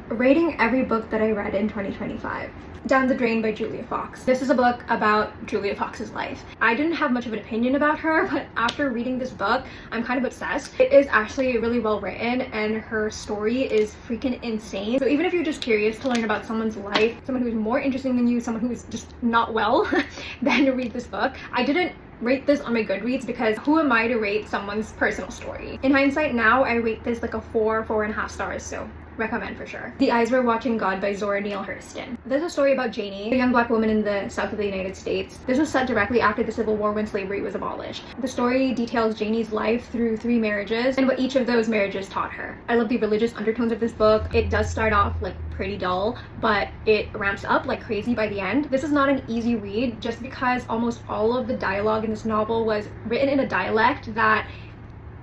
rating every book that I read in 2025. Down the Drain by Julia Fox. This is a book about Julia Fox's life. I didn't have much of an opinion about her, but after reading this book, I'm kind of obsessed. It is actually really well written and her story is freaking insane. So even if you're just curious to learn about someone's life, someone who's more interesting than you, someone who is just not well, then read this book. I didn't rate this on my Goodreads because who am I to rate someone's personal story? In hindsight now, I rate this like a 4.5 stars, so recommend for sure. The Eyes Were Watching God by Zora Neale Hurston. This is a story about Janie, a young black woman in the south of the United States. This was set directly after the Civil War when slavery was abolished. The story details Janie's life through 3 marriages and what each of those marriages taught her. I love the religious undertones of this book. It does start off like pretty dull, but it ramps up like crazy by the end. This is not an easy read just because almost all of the dialogue in this novel was written in a dialect that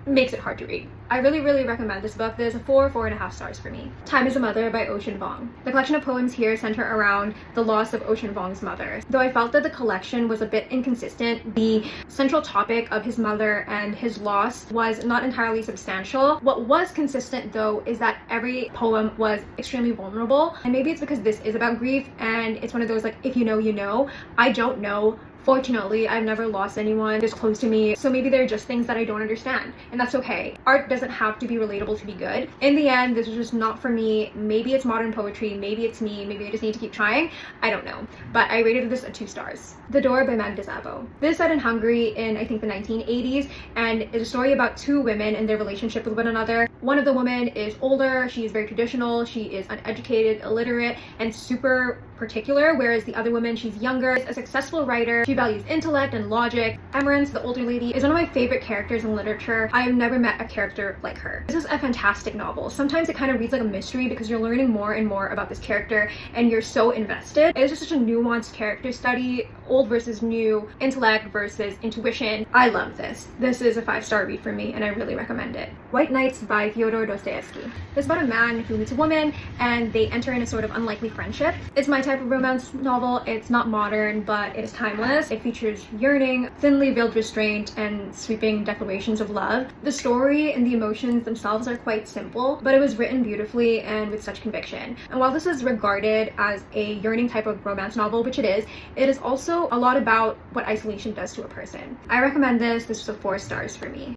makes it hard to read. I really recommend this book. There's a 4.5 stars for me. Time is a Mother by Ocean Vuong. The collection of poems here center around the loss of Ocean Vuong's mother. Though I felt that the collection was a bit inconsistent, the central topic of his mother and his loss was not entirely substantial. What was consistent though is that every poem was extremely vulnerable, and maybe it's because this is about grief and it's one of those like, if you know, you know. I don't know. Fortunately, I've never lost anyone this close to me, so maybe they're just things that I don't understand, and that's okay. Art doesn't have to be relatable to be good. In the end, this is just not for me. Maybe it's modern poetry, maybe it's me, maybe I just need to keep trying. I don't know, but I rated this a 2 stars. The Door by Magda Szabo. This is set in Hungary in, I think, the 1980s, and is a story about 2 women and their relationship with one another. One of the women is older, she is very traditional, she is uneducated, illiterate, and super particular, whereas the other woman, she's younger, a successful writer, she values intellect and logic. Emerence, the older lady, is one of my favorite characters in literature. I have never met a character like her. This is a fantastic novel. Sometimes it kind of reads like a mystery because you're learning more and more about this character and you're so invested. It's just such a nuanced character study, old versus new, intellect versus intuition. I love this. This is a 5-star read for me and I really recommend it. White Nights by Fyodor Dostoevsky. It's about a man who meets a woman and they enter in a sort of unlikely friendship. It's my type of romance novel. It's not modern, but it is timeless. It features yearning, thinly veiled restraint, and sweeping declarations of love. The story and the emotions themselves are quite simple, but it was written beautifully and with such conviction. And while this is regarded as a yearning type of romance novel, which it is also a lot about what isolation does to a person. I recommend this. This was a 4 stars for me.